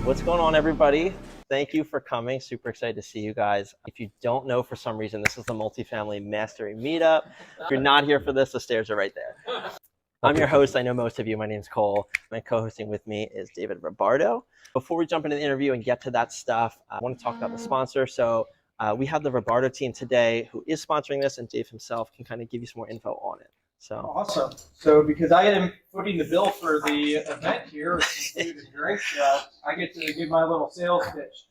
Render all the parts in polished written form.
What's going on, everybody? Thank you for coming. Super excited to see you guys. If you don't know, for some reason, this is the Multifamily Mastery Meetup. If you're not here for this, the stairs are right there. I'm your host. I know most of you. My name's Cole. My co-hosting with me is David Ribardo. Before we jump into the interview and get to that stuff, I want to talk about the sponsor. So we have the Ribardo team today who is sponsoring this, and Dave himself can kind of give you some more info on it. So awesome. So because I am footing the bill for the event here, which is food and drink, I get to give my little sales pitch.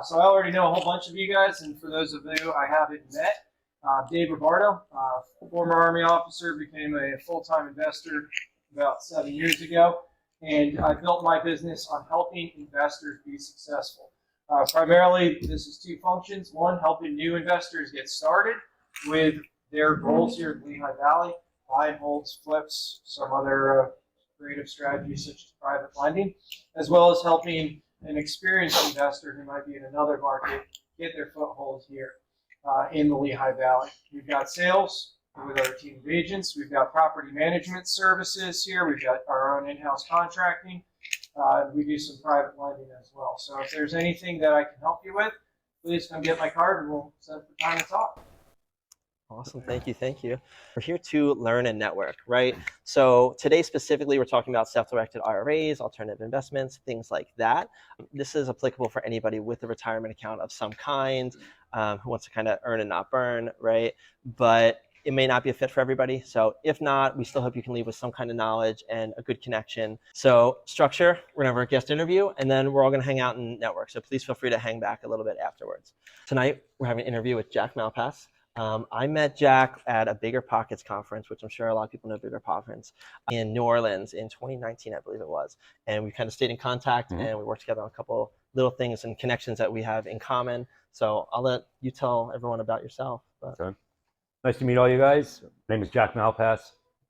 So I already know a whole bunch of you guys, and for those of you I haven't met, Dave Ribardo, former Army officer, became a full-time investor about 7 years ago, and I built my business on helping investors be successful. Primarily, this is two functions. One, helping new investors get started with their goals here in Lehigh Valley. Buy, holds, flips, some other creative strategies such as private lending, as well as helping an experienced investor who might be in another market get their foothold here in the Lehigh Valley. We've got sales with our team of agents. We've got property management services here. We've got our own in-house contracting. We do some private lending as well. So if there's anything that I can help you with, please come get my card and we'll set up the time to talk. Awesome. Thank you. We're here to learn and network, right? So today specifically, we're talking about self-directed IRAs, alternative investments, things like that. This is applicable for anybody with a retirement account of some kind who wants to kind of earn and not burn, right? But it may not be a fit for everybody. So if not, we still hope you can leave with some kind of knowledge and a good connection. So structure, we're going to have our guest interview, and then we're all going to hang out and network. So please feel free to hang back a little bit afterwards. Tonight, we're having an interview with Jack Malpass. I met Jack at a Bigger Pockets conference, which I'm sure a lot of people know Bigger Pockets, in New Orleans in 2019, I believe it was. And we kind of stayed in contact and we worked together on a couple little things and connections that we have in common. So I'll let you tell everyone about yourself. Okay. Nice to meet all you guys. My name is Jack Malpass.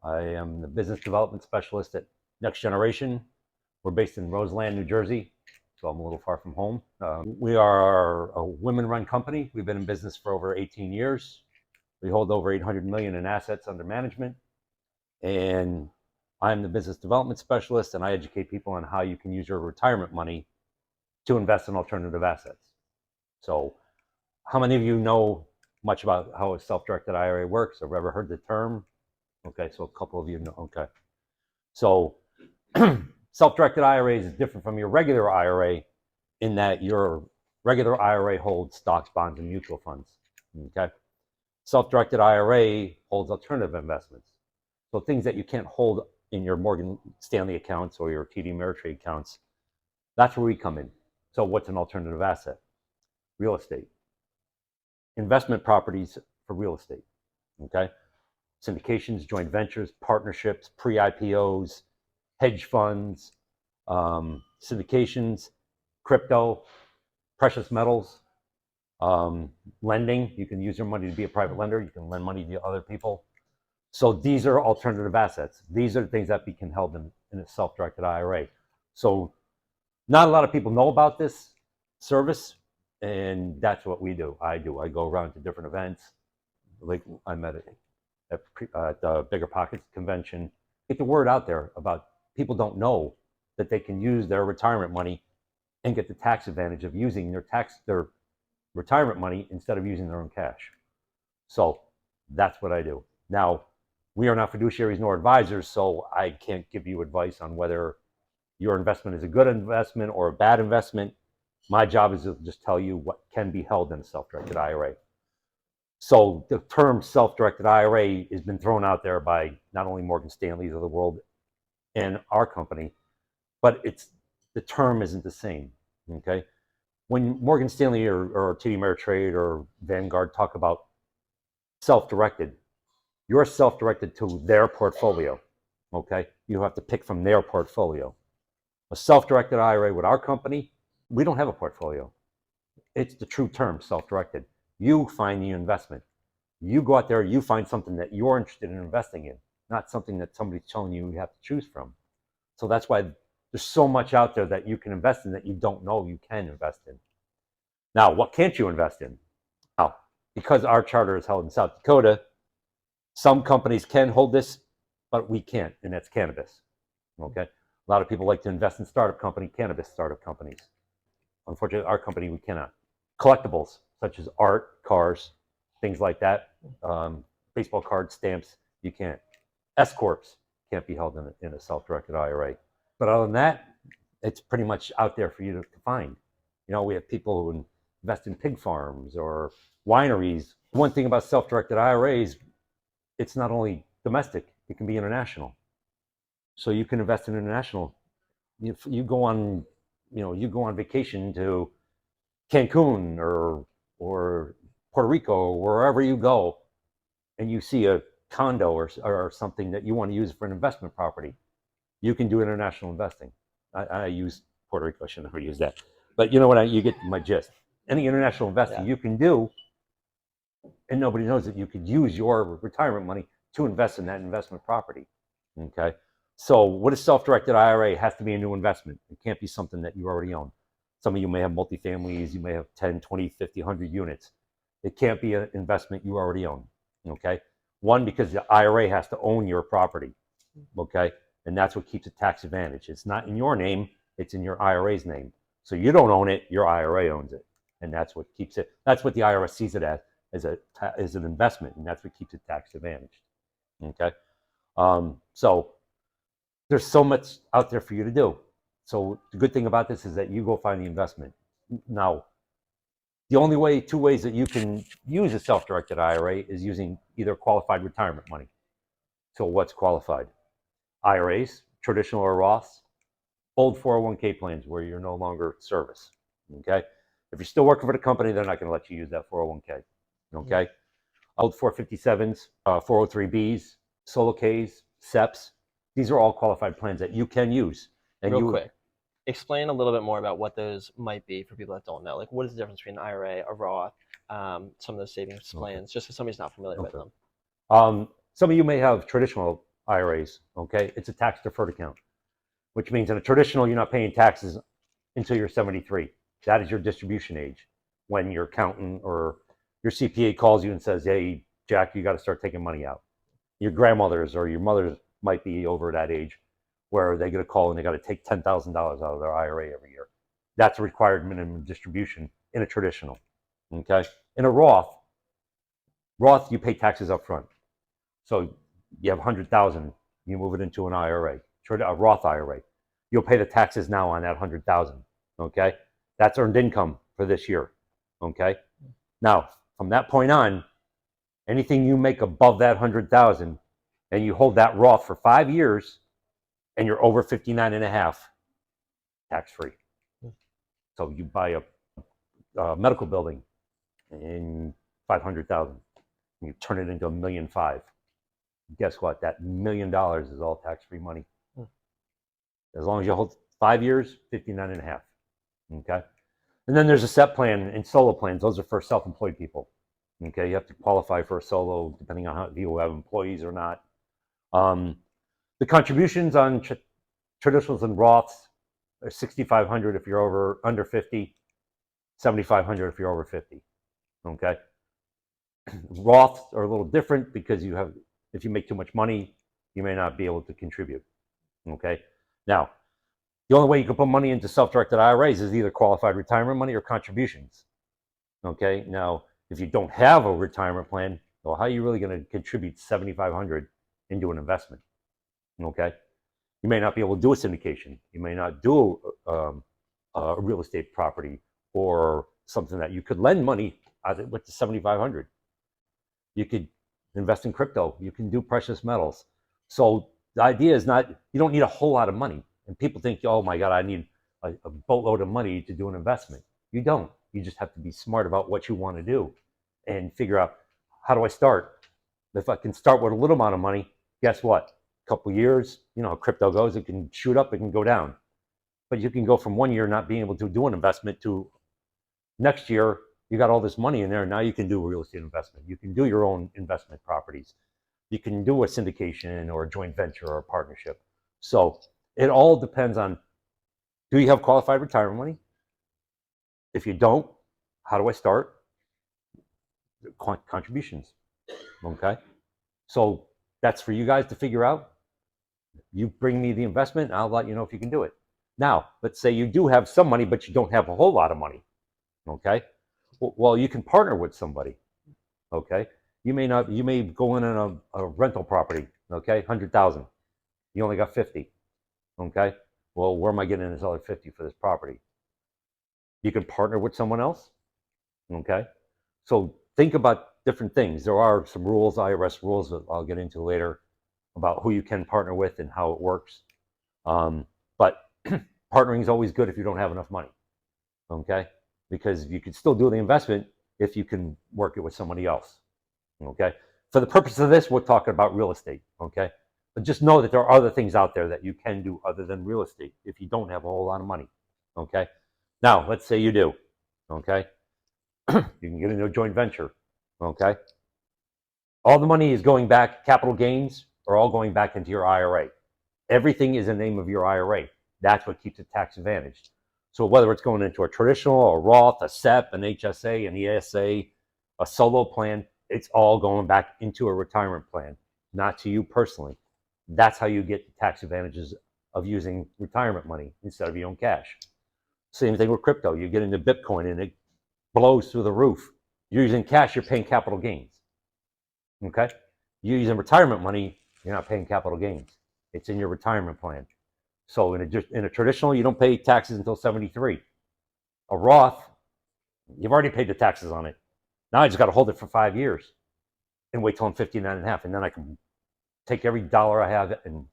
I am the business development specialist at Next Generation. We're based in Roseland, New Jersey. So I'm a little far from home. We are a women-run company. We've been in business for over 18 years. We hold over 800 million in assets under management. And I'm the business development specialist, and I educate people on how you can use your retirement money to invest in alternative assets. So how many of you know much about how a self-directed IRA works or ever heard the term? Okay, so a couple of you know. Okay. So self-directed IRA is different from your regular IRA in that your regular IRA holds stocks, bonds, and mutual funds. Okay. Self-directed IRA holds alternative investments. So things that you can't hold in your Morgan Stanley accounts or your TD Ameritrade accounts. That's where we come in. So what's an alternative asset? Real estate. Investment properties for real estate. Okay. Syndications, joint ventures, partnerships, pre-IPOs, hedge funds, syndications, crypto, precious metals, lending. You can use your money to be a private lender. You can lend money to other people. So these are alternative assets. These are the things that can held in a self-directed IRA. So not a lot of people know about this service, and that's what we do. I go around to different events. Like I met at the Bigger Pockets convention. Get the word out there about people don't know that they can use their retirement money and get the tax advantage of using their retirement money instead of using their own cash. So that's what I do. Now, we are not fiduciaries nor advisors, so I can't give you advice on whether your investment is a good investment or a bad investment. My job is to just tell you what can be held in a self-directed IRA. So the term self-directed IRA has been thrown out there by not only Morgan Stanley's of the world and our company, but the term isn't the same, okay? When Morgan Stanley or TD Ameritrade or Vanguard talk about self-directed, you're self-directed to their portfolio, okay? You have to pick from their portfolio. A self-directed IRA with our company, we don't have a portfolio. It's the true term, self-directed. You find the investment. You go out there, you find something that you're interested in investing in, not something that somebody's telling you you have to choose from. So that's why there's so much out there that you can invest in that you don't know you can invest in. Now, what can't you invest in? Now, because our charter is held in South Dakota, some companies can hold this but we can't, and that's cannabis. Okay, a lot of people like to invest in cannabis startup companies. Unfortunately, our company, we cannot. Collectibles such as art, cars, things like that, baseball cards, stamps, you can't. S corps can't be held in a self-directed IRA. But other than that, it's pretty much out there for you to find. You know, we have people who invest in pig farms or wineries. One thing about self-directed IRAs, it's not only domestic, it can be international. So you can invest in international. You go on, you go on vacation to Cancun or Puerto Rico, or wherever you go, and you see a condo or something that you want to use for an investment property, you can do international investing. I use Puerto Rico. I should never use that, but you know what? You get my gist. Any international investing you can do, and nobody knows that you could use your retirement money to invest in that investment property. Okay. So what is self-directed IRA? It has to be a new investment. It can't be something that you already own. Some of you may have multifamilies. You may have 10, 20, 50, 100 units. It can't be an investment you already own. Okay. One, because the IRA has to own your property. Okay. And that's what keeps it tax advantage. It's not in your name. It's in your IRA's name. So you don't own it. Your IRA owns it. And that's what keeps it. That's what the IRS sees it as an investment. And that's what keeps it tax advantaged. Okay. So there's so much out there for you to do. So the good thing about this is that you go find the investment. Now, the only two ways that you can use a self-directed IRA is using either qualified retirement money. So what's qualified? IRAs, traditional or Roths, old 401k plans where you're no longer service. Okay. If you're still working for the company, they're not going to let you use that 401k. Okay. Old 457s, 403bs, solo Ks, SEPs. These are all qualified plans that you can use. And Real quick, explain a little bit more about what those might be for people that don't know. Like, what is the difference between an IRA, a Roth, some of those savings plans, just if somebody's not familiar with them? Some of you may have traditional IRAs. Okay, it's a tax deferred account, which means in a traditional, you're not paying taxes until you're 73. That is your distribution age. When your accountant or your CPA calls you and says, "Hey, Jack, you got to start taking money out." Your grandmothers or your mothers might be over that age where they get a call and they got to take $10,000 out of their IRA every year. That's a required minimum distribution in a traditional. Okay, in a Roth, you pay taxes up front. So you have 100,000, you move it into an IRA, a Roth IRA. You'll pay the taxes now on that 100,000. Okay, that's earned income for this year. Okay, now from that point on, anything you make above that 100,000, and you hold that Roth for 5 years, and you're over 59 and a half, tax free. So you buy a medical building in 500,000, and you turn it into $1.5 million. Guess what? That $1 million is all tax-free money. As long as you hold 5 years, 59 and a half. Okay. And then there's a SEP plan and solo plans. Those are for self-employed people. Okay. You have to qualify for a solo depending on how you have employees or not. The contributions on traditionals and Roths are $6,500 if you're under 50, $7,500 if you're over 50. Okay. Roths are a little different because if you make too much money, you may not be able to contribute. Okay. Now, the only way you can put money into self-directed IRAs is either qualified retirement money or contributions. Okay. Now, if you don't have a retirement plan, well, how are you really going to contribute $7,500 into an investment? Okay. You may not be able to do a syndication. You may not do a real estate property or something that you could lend money with the $7,500. You could invest in crypto. You can do precious metals. So the idea is you don't need a whole lot of money. And people think, oh my God, I need a boatload of money to do an investment. You don't. You just have to be smart about what you want to do and figure out, how do I start? If I can start with a little amount of money, guess what? A couple of years, you know how crypto goes, it can shoot up, it can go down. But you can go from 1 year not being able to do an investment to next year, you got all this money in there. Now you can do a real estate investment. You can do your own investment properties. You can do a syndication or a joint venture or a partnership. So it all depends on, do you have qualified retirement money? If you don't, how do I start? Contributions. Okay. So that's for you guys to figure out. You bring me the investment, and I'll let you know if you can do it. Now, let's say you do have some money, but you don't have a whole lot of money. Okay. Well, you can partner with somebody. Okay. You may go in on a rental property. Okay. 100,000. You only got 50. Okay. Well, where am I getting this other 50 for this property? You can partner with someone else. Okay. So think about different things. There are some rules, IRS rules, that I'll get into later about who you can partner with and how it works. But partnering is always good if you don't have enough money. Okay. Because you can still do the investment if you can work it with somebody else. Okay. For the purpose of this, we're talking about real estate. Okay. But just know that there are other things out there that you can do other than real estate if you don't have a whole lot of money. Okay. Now, let's say you do. Okay. You can get into a joint venture. Okay. All the money is going back, capital gains are all going back into your IRA. Everything is in the name of your IRA. That's what keeps it tax advantaged. So whether it's going into a traditional, a Roth, a SEP, an HSA, an ESA, a solo plan, it's all going back into a retirement plan, not to you personally. That's how you get the tax advantages of using retirement money instead of your own cash. Same thing with crypto. You get into Bitcoin and it blows through the roof. You're using cash, you're paying capital gains. Okay? You're using retirement money, you're not paying capital gains. It's in your retirement plan. So in a traditional, you don't pay taxes until 73. A Roth, you've already paid the taxes on it. Now I just got to hold it for 5 years and wait till I'm 59 and a half. And then I can take every dollar I have and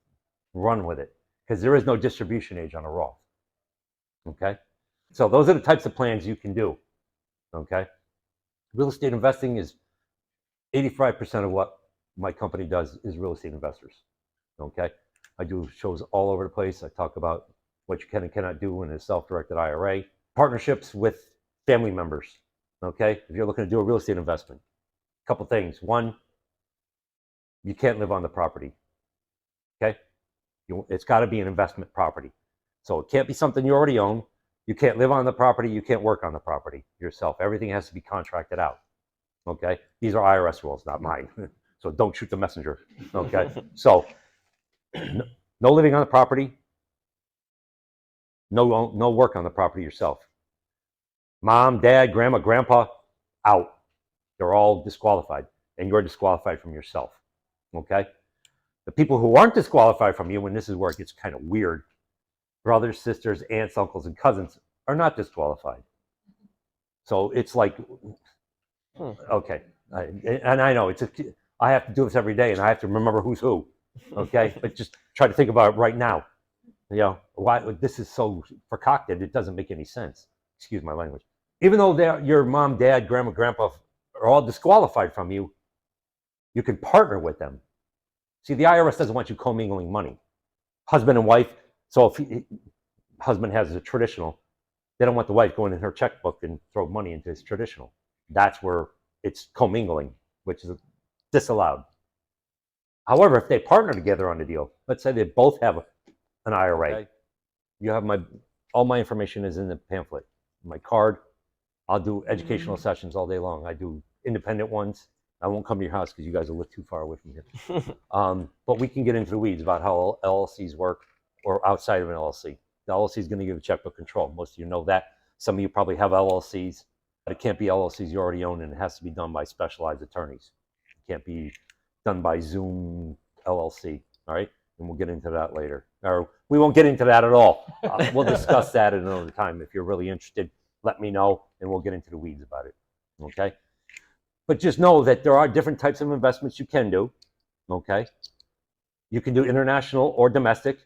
run with it because there is no distribution age on a Roth. Okay? So those are the types of plans you can do. Okay? Real estate investing is 85% of what my company does is real estate investors. Okay? I do shows all over the place. I talk about what you can and cannot do in a self-directed IRA. Partnerships with family members. Okay? If you're looking to do a real estate investment, a couple things. One, you can't live on the property. Okay? It's got to be an investment property. So it can't be something you already own. You can't live on the property. You can't work on the property yourself. Everything has to be contracted out. Okay? These are IRS rules, not mine. So don't shoot the messenger. Okay? So no living on the property. No work on the property yourself. Mom, dad, grandma, grandpa, out. They're all disqualified. And you're disqualified from yourself. Okay? The people who aren't disqualified from you, and this is where it gets kind of weird, brothers, sisters, aunts, uncles, and cousins are not disqualified. So it's like, okay. And I know I have to do this every day, and I have to remember who's who. Okay? But just try to think about it right now. You know, why this is so concocted, it doesn't make any sense. Excuse my language. Even though your mom, dad, grandma, grandpa are all disqualified from you, you can partner with them. See, the IRS doesn't want you commingling money. Husband and wife, so if husband has a traditional, they don't want the wife going in her checkbook and throw money into his traditional. That's where it's commingling, which is disallowed. However, if they partner together on the deal, let's say they both have an IRA. Okay. You have all my information is in the pamphlet. My card. I'll do educational sessions all day long. I do independent ones. I won't come to your house because you guys will live too far away from here. But we can get into the weeds about how LLCs work or outside of an LLC. The LLC is going to give you checkbook control. Most of you know that. Some of you probably have LLCs. But it can't be LLCs you already own, and it has to be done by specialized attorneys. It can't be done by Zoom LLC. All right? And we'll get into that later. Or we won't get into that at all. We'll discuss that at another time. If you're really interested, let me know, and we'll get into the weeds about it. Okay? But just know that there are different types of investments you can do. Okay? You can do international or domestic,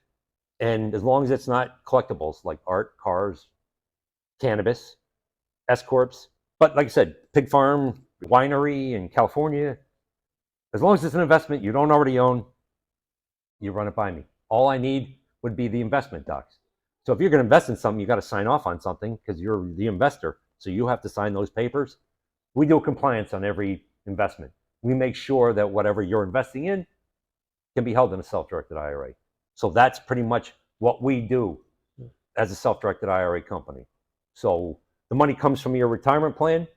and as long as it's not collectibles like art, cars, cannabis, S-corps. But like I said, pig farm, winery in California, as long as it's an investment you don't already own, you run it by me. All I need would be the investment docs. So if you're going to invest in something, you got to sign off on something because you're the investor. So you have to sign those papers. We do compliance on every investment. We make sure that whatever you're investing in can be held in a self-directed IRA. So that's pretty much what we do as a self-directed IRA company. So the money comes from your retirement plan,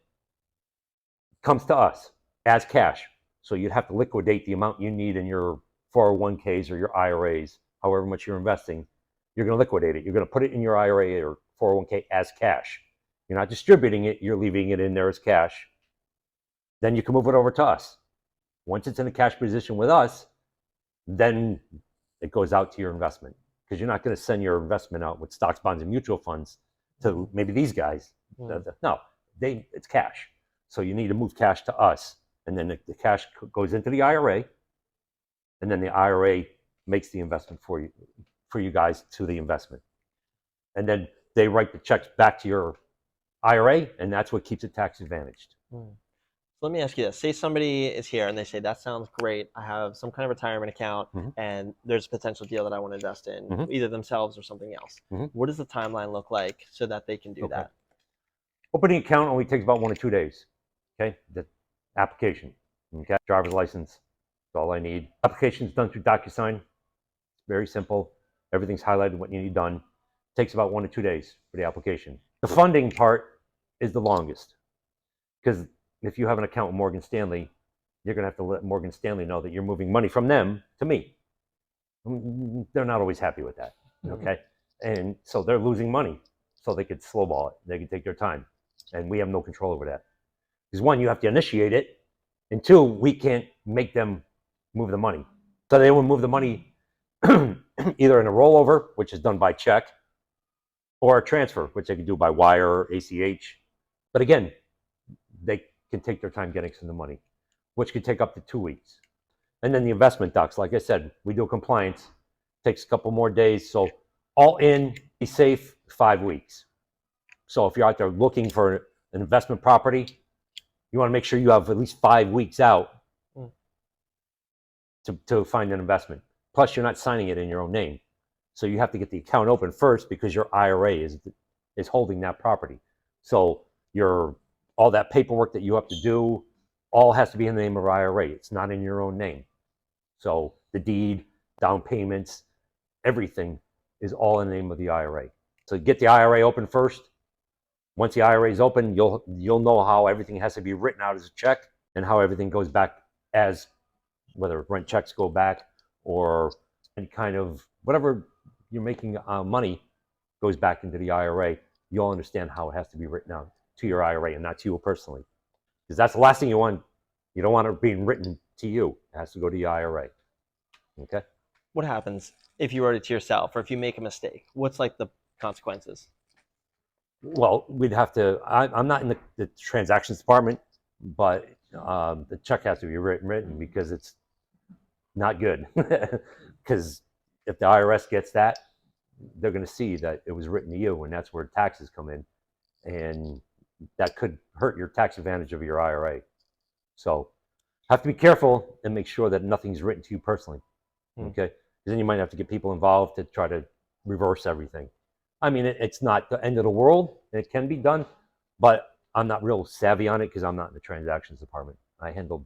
comes to us as cash. So you'd have to liquidate the amount you need in your 401ks or your IRAs however much you're investing, you're going to liquidate it. You're going to put it in your IRA or 401k as cash. You're not distributing it. You're leaving it in there as cash. Then you can move it over to us. Once it's in a cash position with us, then it goes out to your investment, because you're not going to send your investment out with stocks, bonds, and mutual funds to maybe these guys. No, it's cash. So you need to move cash to us, and then the cash goes into the IRA, and then the IRA makes the investment for you guys to the investment, and then they write the checks back to your IRA, and that's what keeps it tax advantaged. So let me ask you this. Say somebody is here and they say, that sounds great. I have some kind of retirement account and there's a potential deal that I want to invest in, either themselves or something else. What does the timeline look like so that they can do that? Opening an account only takes about 1 or 2 days. Okay, the application. Okay, driver's license. That's all I need. Application is done through DocuSign. It's very simple. Everything's highlighted what you need done. It takes about 1 or 2 days for the application. The funding part is the longest, because if you have an account with Morgan Stanley, you're going to have to let Morgan Stanley know that you're moving money from them to me. They're not always happy with that. Okay, and so they're losing money. So they could slowball it. They could take their time, and we have no control over that. Because 1, you have to initiate it, and 2, we can't make them move the money. So they will move the money either in a rollover, which is done by check, or a transfer, which they can do by wire or ACH. But again, they can take their time getting some of the money, which could take up to 2 weeks. And then the investment docs, like I said, we do compliance, takes a couple more days. So all in, be safe, 5 weeks. So if you're out there looking for an investment property, you want to make sure you have at least 5 weeks out to find an investment. Plus, you're not signing it in your own name. So you have to get the account open first, because your IRA is holding that property. So all that paperwork that you have to do all has to be in the name of IRA. It's not in your own name. So the deed, down payments, everything is all in the name of the IRA. So get the IRA open first. Once the IRA is open, you'll know how everything has to be written out as a check, and how everything goes back, as whether rent checks go back or any kind of whatever you're making money goes back into the IRA. You'll understand how it has to be written out to your IRA and not to you personally, because that's the last thing you want. You don't want it being written to you. It has to go to the IRA. Okay. What happens if you wrote it to yourself, or if you make a mistake? What's like the consequences? Well, we'd have to. I'm not in the transactions department, but the check has to be written, because it's not good. Because if the IRS gets that, they're going to see that it was written to you, and that's where taxes come in, and that could hurt your tax advantage of your IRA. So have to be careful and make sure that nothing's written to you personally. Okay, because then you might have to get people involved to try to reverse everything. I mean, it's not the end of the world. It can be done, but I'm not real savvy on it, because I'm not in the transactions department. I handle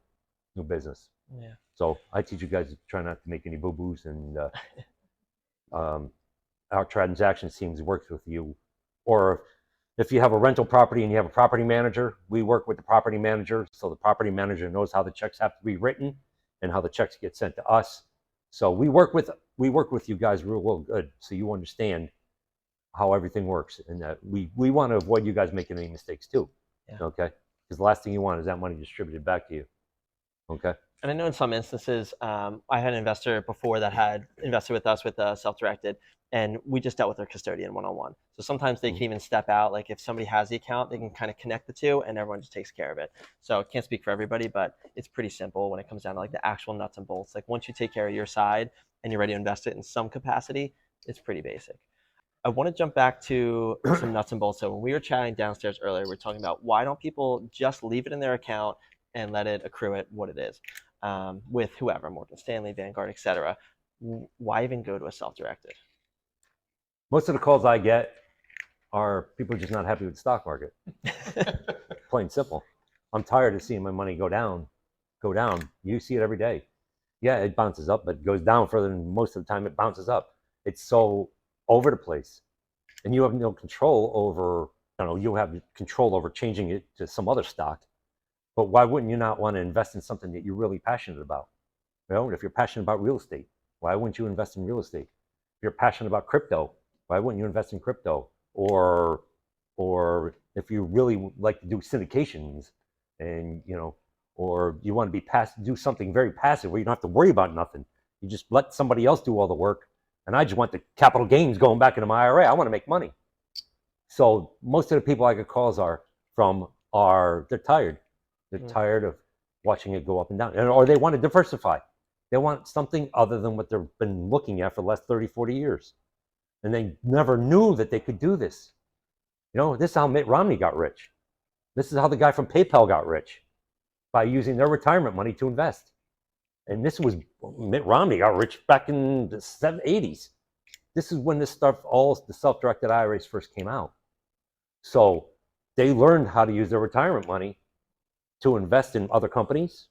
new business. Yeah. So I teach you guys to try not to make any boo-boos, and our transactions teams works with you. Or if you have a rental property and you have a property manager, we work with the property manager, so the property manager knows how the checks have to be written and how the checks get sent to us. So we work with you guys real good, so you understand how everything works, and that we want to avoid you guys making any mistakes too. Yeah. Okay, because the last thing you want is that money distributed back to you. Okay. And I know in some instances, I had an investor before that had invested with us with self-directed, and we just dealt with their custodian one-on-one. So sometimes they can even step out. Like if somebody has the account, they can kind of connect the two, and everyone just takes care of it. So I can't speak for everybody, but it's pretty simple when it comes down to like the actual nuts and bolts. Like once you take care of your side and you're ready to invest it in some capacity, it's pretty basic. I want to jump back to some nuts and bolts. So when we were chatting downstairs earlier, we were talking about why don't people just leave it in their account and let it accrue at what it is, with whoever, Morgan Stanley, Vanguard, etc. Why even go to a self-directed? Most of the calls I get are people just not happy with the stock market. Plain simple. I'm tired of seeing my money go down. You see it every day. Yeah, it bounces up, but it goes down further than most of the time it bounces up. It's so over the place. And you have no control over, you have control over changing it to some other stock. But why wouldn't you not want to invest in something that you're really passionate about? If you're passionate about real estate, why wouldn't you invest in real estate? you're passionate about crypto, why wouldn't you invest in crypto? Or if you really like to do syndications, and or you want to be do something very passive where you don't have to worry about nothing. You just let somebody else do all the work, and I just want the capital gains going back into my IRA. I want to make money. So most of the people I get calls they're tired. They're tired of watching it go up and down, or they want to diversify. They want something other than what they've been looking at for the last 30, 40 years. And they never knew that they could do this. This is how Mitt Romney got rich. This is how the guy from PayPal got rich, by using their retirement money to invest. And this was, Mitt Romney got rich back in the 80s. This is when this stuff, all the self-directed IRAs first came out. So they learned how to use their retirement money to invest in other companies.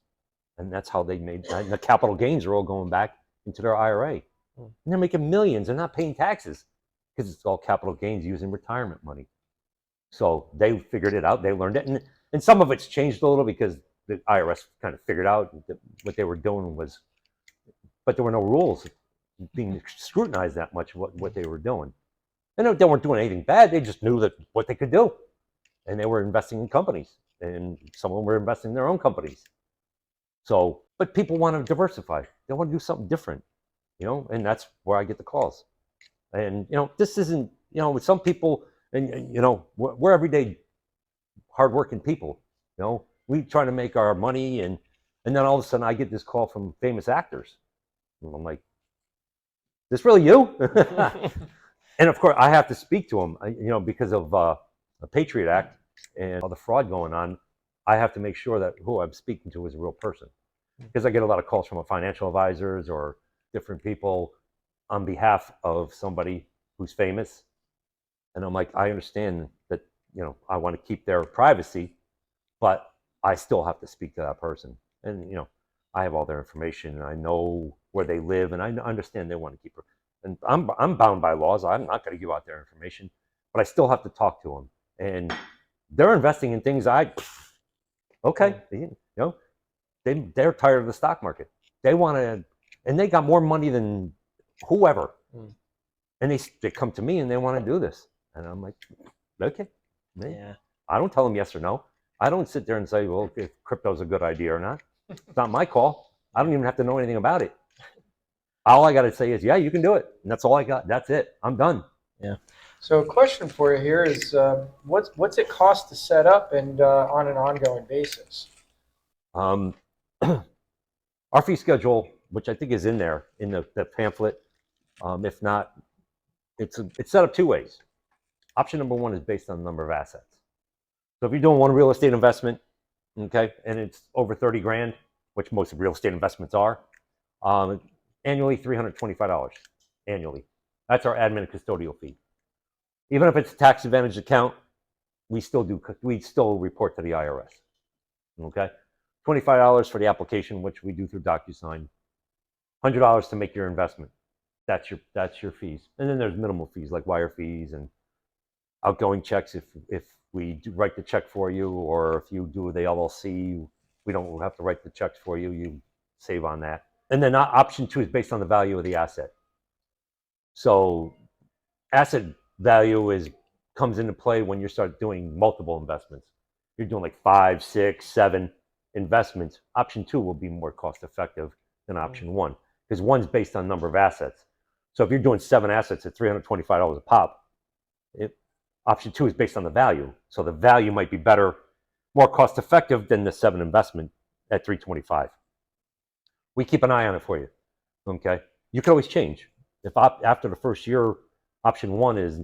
And that's how they made, and the capital gains are all going back into their IRA. And they're making millions and not paying taxes, because it's all capital gains using retirement money. So they figured it out. They learned it. And some of it's changed a little because the IRS kind of figured out that what they were doing was, but there were no rules being scrutinized that much what they were doing. And they weren't doing anything bad. They just knew that what they could do. And they were investing in companies. And some of them were investing in their own companies. So, but people want to diversify. They want to do something different, and that's where I get the calls. And, this isn't, with some people, and we're everyday hardworking people. We try to make our money, and then all of a sudden I get this call from famous actors. And I'm like, this really you? And of course I have to speak to them, because of the Patriot Act and all the fraud going on. I have to make sure that who I'm speaking to is a real person, because I get a lot of calls from financial advisors or different people on behalf of somebody who's famous. And I'm like, I understand that, I want to keep their privacy, but I still have to speak to that person. And, I have all their information, and I know where they live, and I understand they want to keep her. And I'm bound by laws. I'm not going to give out their information, but I still have to talk to them. And they're investing in things okay, they're tired of the stock market. They want to, and they got more money than whoever. And they come to me and they want to do this. And I'm like, okay. Yeah. I don't tell them yes or no. I don't sit there and say, well, if crypto's a good idea or not. It's not my call. I don't even have to know anything about it. All I got to say is, yeah, you can do it. And that's all I got. That's it. I'm done. Yeah. So a question for you here is, what's it cost to set up and on an ongoing basis? Our fee schedule, which I think is in there in the pamphlet, if not, it's set up two ways. Option number one is based on the number of assets. So if you're doing one real estate investment, okay, and it's over 30 grand, which most real estate investments are, annually $325 annually. That's our admin and custodial fee. Even if it's a tax advantage account, we still report to the IRS. Okay, $25 for the application, which we do through DocuSign. $100 to make your investment. That's your fees. And then there's minimal fees like wire fees and outgoing checks if we do write the check for you, or if you do the LLC, we don't have to write the checks for you. You save on that. And then option two is based on the value of the asset. So asset value comes into play when you start doing multiple investments. You're doing like 5, 6, 7 investments. Option two will be more cost effective than option one, because one's based on number of assets. So if you're doing 7 assets at $325 a pop, option two is based on the value. So the value might be better, more cost effective than the 7 investment at $325. We keep an eye on it for you. Okay, you can always change. If after the first year, option one is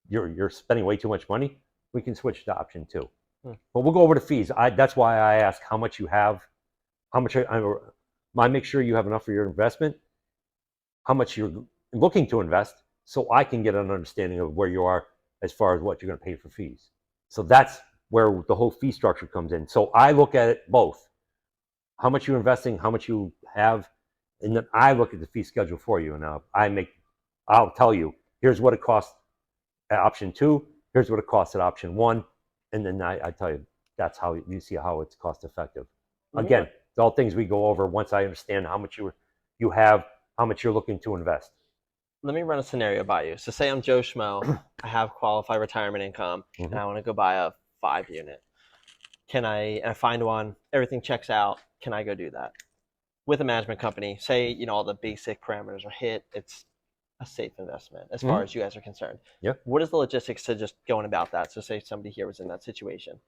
you're spending way too much money, we can switch to option two. But we'll go over the fees. That's why I ask how much you have, how much I make sure you have enough for your investment, how much you're looking to invest, so I can get an understanding of where you are as far as what you're going to pay for fees. So that's where the whole fee structure comes in. So I look at it both. How much you're investing, how much you have, and then I look at the fee schedule for you. And I'll tell you, here's what it costs at option two, here's what it costs at option one, and then I tell you, that's how you see how it's cost effective. Again, it's all things we go over once I understand how much you have, how much you're looking to invest. let me run a scenario by you. So say I'm Joe Schmo, I have qualified retirement income, and I want to go buy a 5 unit. And I find one, everything checks out. Can I go do that with a management company? Say, all the basic parameters are hit. It's a safe investment as far as you guys are concerned. Yeah. What is the logistics to just going about that? So say somebody here was in that situation.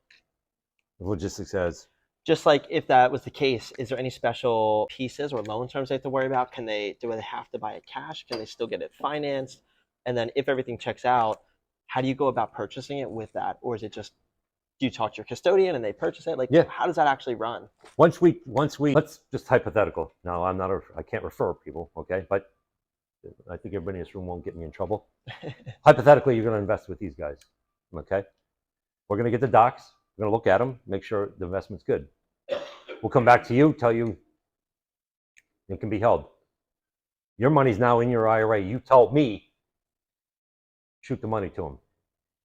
The logistics says, Just like if that was the case, is there any special pieces or loan terms they have to worry about? Do they have to buy it cash? Can they still get it financed? And then if everything checks out, how do you go about purchasing it with that? Or is it just, do you talk to your custodian and they purchase it? Like, Yeah. how does that actually run? once we, let's just hypothetical. Now, I can't refer people, okay? But I think everybody in this room won't get me in trouble. Hypothetically, you're going to invest with these guys, okay? We're going to get the docs. We're going to look at them, make sure the investment's good. We'll come back to you, tell you it can be held. Your money's now in your IRA. You told me, shoot the money to them.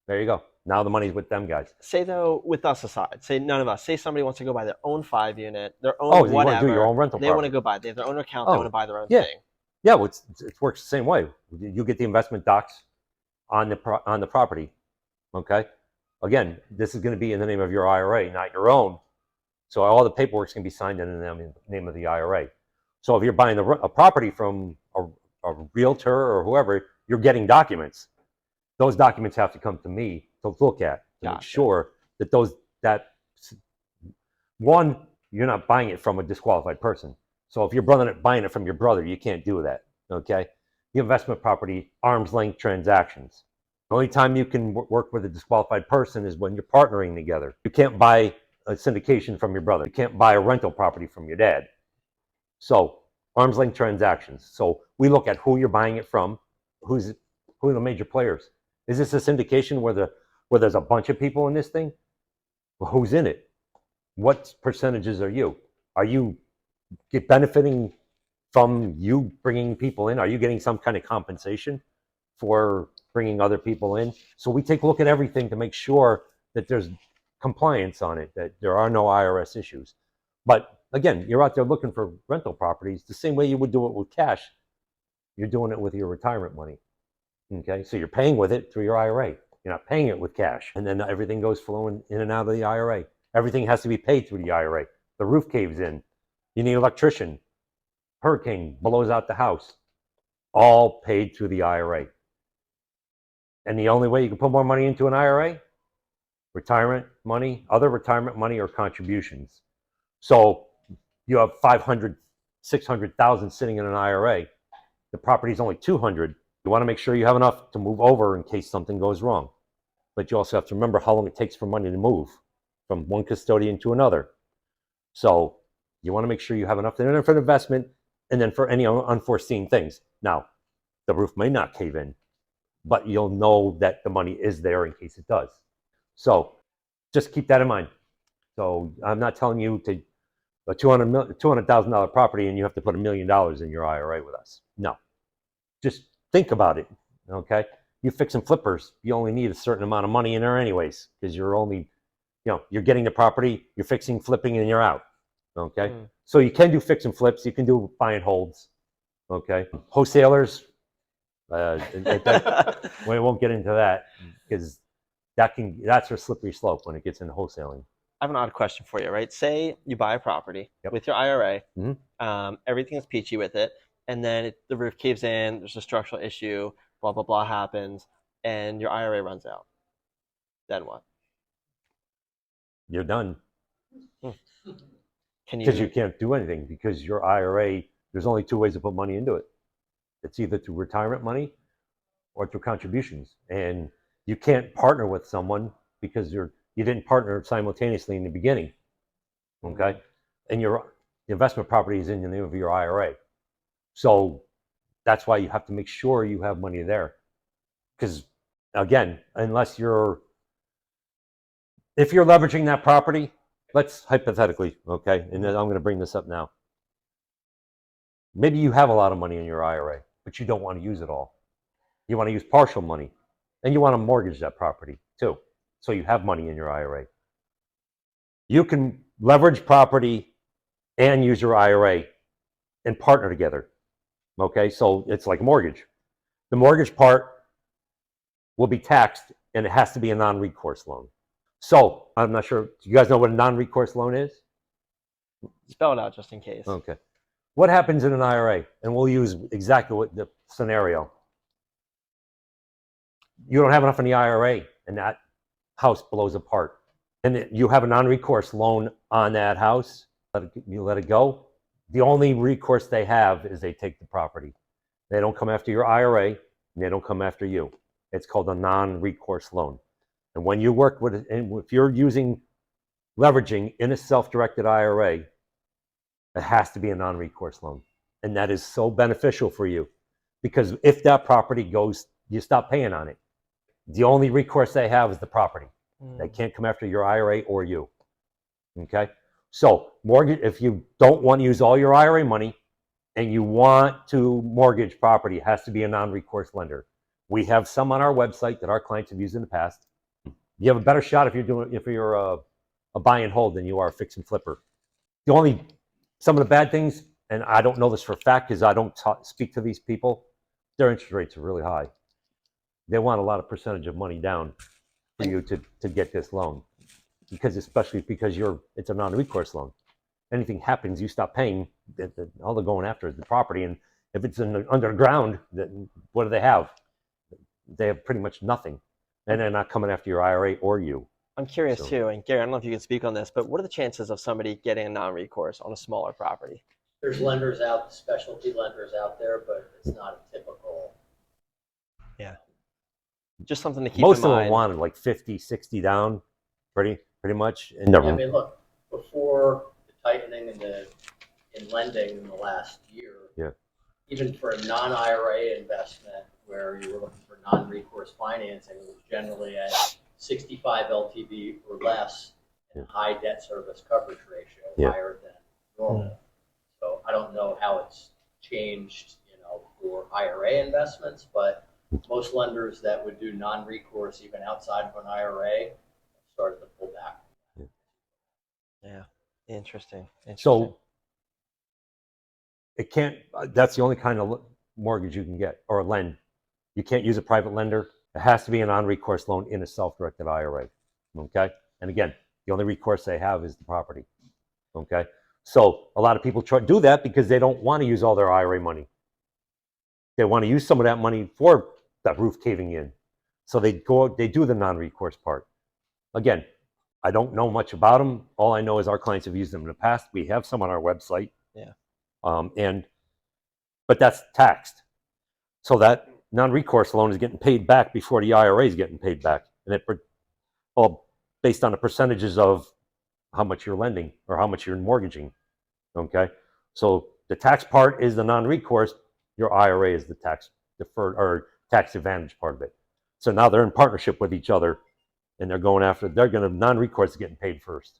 There you go. Now the money's with them guys. Say though, with us aside, say none of us. Say somebody wants to go buy their own 5 unit, their own Oh, you whatever. want to do your own rental They property. want to go buy. They have their own account. They want to buy their own yeah. thing. Yeah, well, it works the same way. You get the investment docs on the property. Okay. Again, this is going to be in the name of your IRA, not your own. So all the paperwork's going to be signed in the name of the IRA. So if you're buying a property from a realtor or whoever, you're getting documents. Those documents have to come to me to look at to make sure that one, you're not buying it from a disqualified person. So if you're buying it from your brother, you can't do that. Okay. The investment property, arm's length transactions. The only time you can work with a disqualified person is when you're partnering together. You can't buy a syndication from your brother. You can't buy a rental property from your dad. So arm's length transactions. So we look at who you're buying it from, who are the major players. Is this a syndication where there's a bunch of people in this thing? Well, who's in it? What percentages are you? Are you benefiting from you bringing people in? Are you getting some kind of compensation for bringing other people in? So we take a look at everything to make sure that there's compliance on it, that there are no IRS issues. But again, you're out there looking for rental properties the same way you would do it with cash. You're doing it with your retirement money. Okay, so you're paying with it through your IRA. You're not paying it with cash. And then everything goes flowing in and out of the IRA. Everything has to be paid through the IRA. The roof caves in. You need an electrician. Hurricane blows out the house. All paid through the IRA. And the only way you can put more money into an IRA, retirement money, other retirement money, or contributions. So you have 500, 600,000 sitting in an IRA. The property is only 200. You want to make sure you have enough to move over in case something goes wrong. But you also have to remember how long it takes for money to move from one custodian to another. So you want to make sure you have enough in for investment and then for any unforeseen things. Now, the roof may not cave in, but you'll know that the money is there in case it does. So just keep that in mind. So I'm not telling you to a $200,000 property and you have to put $1 million in your IRA with us. No, just think about it. Okay, you fixing flippers, you only need a certain amount of money in there anyways, because you're only, you're getting the property, you're fixing, flipping, and you're out. Okay, so you can do fix and flips, you can do buy and holds. Okay, wholesalers, we won't get into that because that's a slippery slope when it gets into wholesaling. I have an odd question for you, right? Say you buy a property with your IRA, everything is peachy with it, and then the roof caves in, there's a structural issue, blah, blah, blah happens, and your IRA runs out. Then what? You're done. Because you can't do anything because your IRA, there's only two ways to put money into it. It's either through retirement money or through contributions. And you can't partner with someone because you didn't partner simultaneously in the beginning. Okay? And your investment property is in the name of your IRA. So that's why you have to make sure you have money there. Because again, if you're leveraging that property, let's hypothetically, okay, and then I'm going to bring this up now. Maybe you have a lot of money in your IRA, but you don't want to use it all. You want to use partial money, and you want to mortgage that property too. So you have money in your IRA. You can leverage property and use your IRA and partner together. Okay, so it's like a mortgage. The mortgage part will be taxed, and it has to be a non-recourse loan. So I'm not sure. Do you guys know what a non-recourse loan is? Spell it out just in case. Okay. What happens in an IRA? And we'll use exactly what the scenario. You don't have enough in the IRA, and that house blows apart. And you have a non-recourse loan on that house. You let it go. The only recourse they have is they take the property. They don't come after your IRA, and they don't come after you. It's called a non-recourse loan. And when you work with it, and if you're using leveraging in a self-directed IRA, it has to be a non-recourse loan. And that is so beneficial for you, because if that property goes, you stop paying on it. The only recourse they have is the property. They can't come after your IRA or you. Okay? So mortgage, if you don't want to use all your IRA money and you want to mortgage property, it has to be a non-recourse lender. We have some on our website that our clients have used in the past. You have a better shot if you're a buy and hold than you are a fix and flipper. Some of the bad things, and I don't know this for a fact because I don't speak to these people, their interest rates are really high. They want a lot of percentage of money down for you to get this loan, especially because it's a non-recourse loan. Anything happens, you stop paying. All they're going after is the property, and if it's underground, then what do they have? They have pretty much nothing, and they're not coming after your IRA or you. I'm curious too, and Gary, I don't know if you can speak on this, but what are the chances of somebody getting a non-recourse on a smaller property? There's lenders out, specialty lenders out there, but it's not a typical. Yeah. Just something to keep Most in mind. of them wanted like 50, 60 down, pretty much. I mean, look, before the tightening in lending in the last year, even for a non-IRA investment where you were looking for non-recourse financing, it was generally at 65 LTV or less, and high debt service coverage ratio, higher than normal. So I don't know how it's changed, for IRA investments, but most lenders that would do non-recourse even outside of an IRA started to pull back. Yeah, interesting. So it can't. That's the only kind of mortgage you can get or lend. You can't use a private lender. It has to be a non-recourse loan in a self-directed IRA. Okay, and again, the only recourse they have is the property. Okay, so a lot of people do that because they don't want to use all their IRA money. They want to use some of that money for that roof caving in. So they do the non-recourse part. Again, I don't know much about them. All I know is our clients have used them in the past. We have some on our website. Yeah. But that's taxed. So that non-recourse loan is getting paid back before the IRA is getting paid back. And all based on the percentages of how much you're lending or how much you're mortgaging. Okay. So the tax part is the non-recourse. Your IRA is the tax deferred or tax advantage part of it. So now they're in partnership with each other, and they're going to non-recourse getting paid first.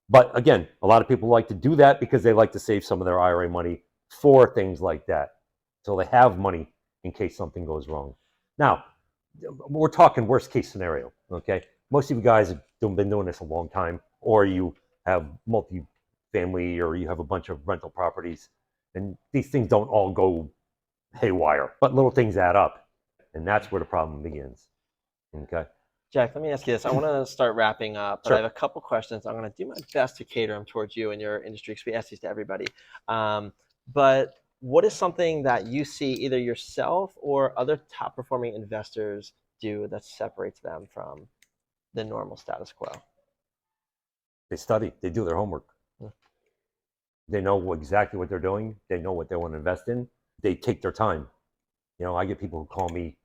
But again, a lot of people like to do that because they like to save some of their IRA money for things like that. So they have money in case something goes wrong. Now, we're talking worst case scenario, okay? Most of you guys have been doing this a long time, or you have multifamily, or you have a bunch of rental properties, and these things don't all go haywire, but little things add up, and that's where the problem begins. Okay, Jack, let me ask you this. I want to start wrapping up, but Sure. I have a couple questions. I'm going to do my best to cater them towards you and your industry, because we ask these to everybody. But what is something that you see either yourself or other top performing investors do that separates them from the normal status quo? they study, they do their homework. They know exactly what they're doing. They know what they want to invest in. They take their time. I get people who call me,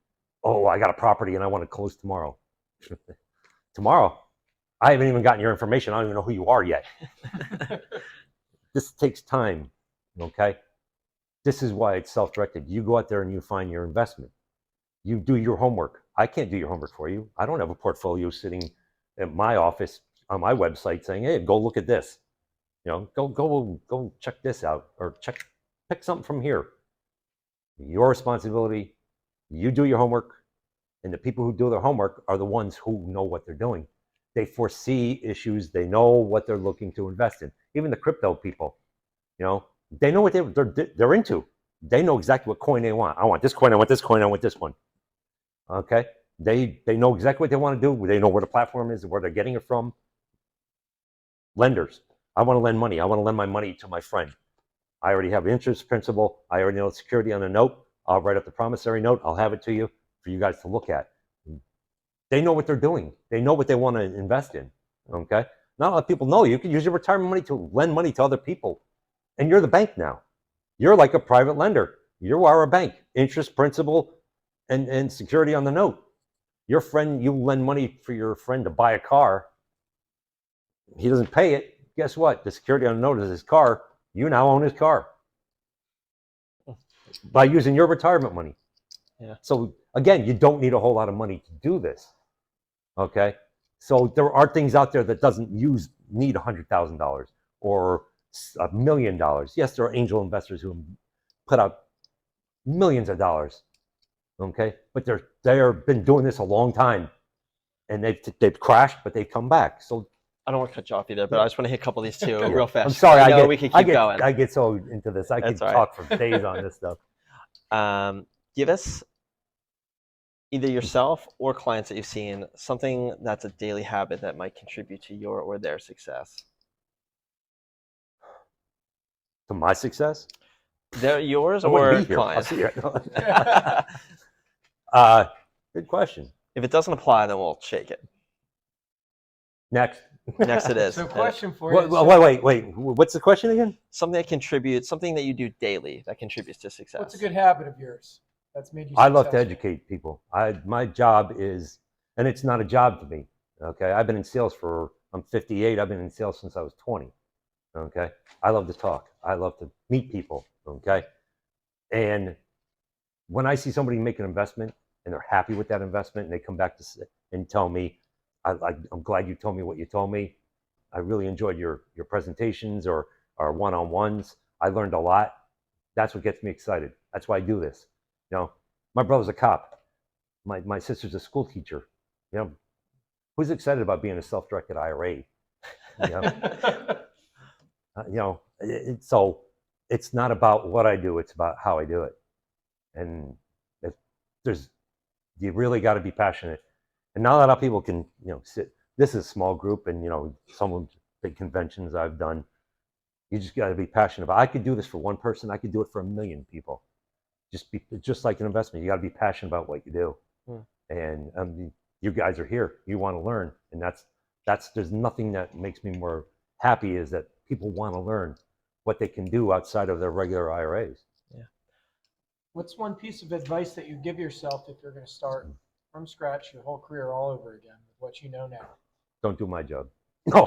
"Oh, I got a property and I want to close tomorrow." Tomorrow? I haven't even gotten your information. I don't even know who you are yet. This takes time, okay? This is why it's self-directed. You go out there and you find your investment. You do your homework. I can't do your homework for you. I don't have a portfolio sitting at my office on my website saying, "Hey, go look at this. Go check this out, or pick something from here." Your responsibility. You do your homework, and the people who do their homework are the ones who know what they're doing. They foresee issues. They know what they're looking to invest in. Even the crypto people, they know what they're into. They know exactly what coin they want. I want this coin, I want this coin, I want this one. Okay? They know exactly what they want to do. They know where the platform is, where they're getting it from. Lenders. I want to lend money. I want to lend my money to my friend. I already have interest principal. I already know the security on the note. I'll write up the promissory note. I'll have it to you for you guys to look at. They know what they're doing. They know what they want to invest in. Okay? Not a lot of people know. You can use your retirement money to lend money to other people. And you're the bank now. You're like a private lender. You are a bank. Interest, principal, and security on the note. Your friend, you lend money for your friend to buy a car. He doesn't pay it. Guess what? The security on the note is his car. You now own his car by using your retirement money. Yeah. So again, you don't need a whole lot of money to do this. Okay. So there are things out there that doesn't need $100,000 or $1 million. Yes, there are angel investors who put out millions of dollars. Okay, but they've been doing this a long time, and they've crashed, but they've come back. So I don't want to cut you off either, but I just want to hit a couple of these too real fast. I'm sorry, I know we could keep going. I get so into this. I could talk for days on this stuff. Give us either yourself or clients that you've seen something that's a daily habit that might contribute to your or their success. To my success? They're yours or clients? Good question. If it doesn't apply, then we'll shake it. Next it is. So question for you. Wait. What's the question again? Something that contributes, something that you do daily that contributes to success. What's a good habit of yours that's made you I successful? love to educate people. My job is, and it's not a job to me. Okay, I've been in sales I'm 58. I've been in sales since I was 20. Okay, I love to talk. I love to meet people. Okay, and when I see somebody make an investment and they're happy with that investment and they come back and tell me, I'm glad you told me what you told me. I really enjoyed your presentations or our one-on-ones. I learned a lot. That's what gets me excited. That's why I do this. You know, my brother's a cop. My sister's a school teacher. You know, who's excited about being a self-directed IRA? So it's not about what I do. It's about how I do it. And you really got to be passionate. And not a lot of people can, sit. This is a small group, and some of the big conventions I've done. You just got to be passionate about. I could do this for one person. I could do it for 1 million people. Just like an investment. You got to be passionate about what you do. And you guys are here. You want to learn, and there's nothing that makes me more happy is that people want to learn what they can do outside of their regular IRAs. Yeah. What's one piece of advice that you give yourself if you're going to start from scratch your whole career all over again with what you know now? Don't do my job. No.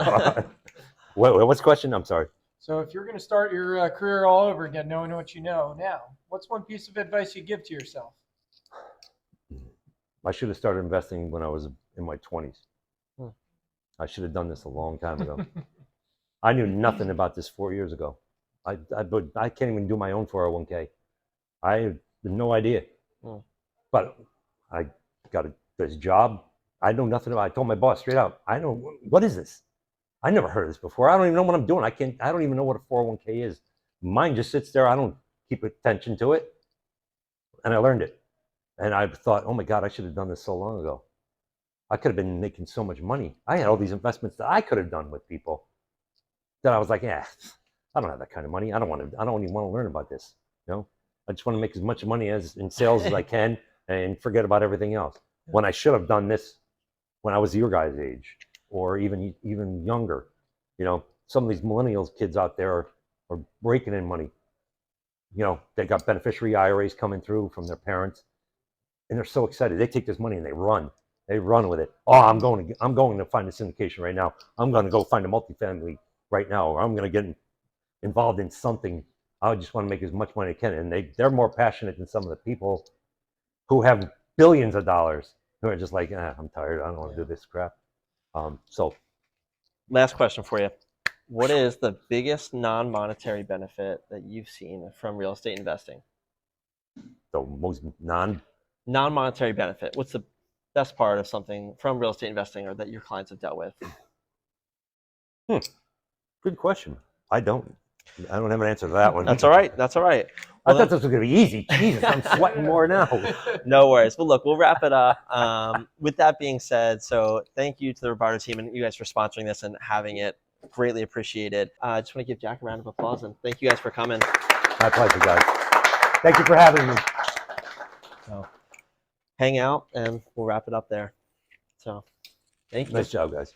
What's the question? I'm sorry. So if you're going to start your career all over again, knowing what you know now, what's one piece of advice you give to yourself? I should have started investing when I was in my 20s. I should have done this a long time ago. I knew nothing about this 4 years ago. I can't even do my own 401k. I had no idea. But I got this job. I know nothing about it. I told my boss straight out, what is this? I never heard of this before. I don't even know what I'm doing. I don't even know what a 401k is. Mine just sits there. I don't keep attention to it. And I learned it. And I thought, oh my God, I should have done this so long ago. I could have been making so much money. I had all these investments that I could have done with people that I was like, I don't have that kind of money. I don't even want to learn about this. I just want to make as much money in sales as I can and forget about everything else. When I should have done this when I was your guys' age or even younger. Some of these millennials kids out there are raking in money. They got beneficiary IRAs coming through from their parents, and they're so excited. They take this money and they run. They run with it. Oh, I'm going to find a syndication right now. I'm going to go find a multifamily right now, or I'm going to get involved in something. I just want to make as much money as I can. And they're more passionate than some of the people who have billions of dollars who are just like, I'm tired. I don't want to do this crap. Last question for you. What is the biggest non-monetary benefit that you've seen from real estate investing? The most non-monetary benefit. What's the best part of something from real estate investing or that your clients have dealt with? Good question. I don't. I don't have an answer to that one. That's all right. That's all right. I Well, thought this was going to be easy. Jesus, I'm sweating more now. no worries. Well, look, we'll wrap it up. With that being said, so thank you to the Ribardo team and you guys for sponsoring this and having it. Greatly appreciated. I just want to give Jack a round of applause and thank you guys for coming. My pleasure, guys. Thank you for having me. So hang out and we'll wrap it up there. So thank you. Nice job, guys.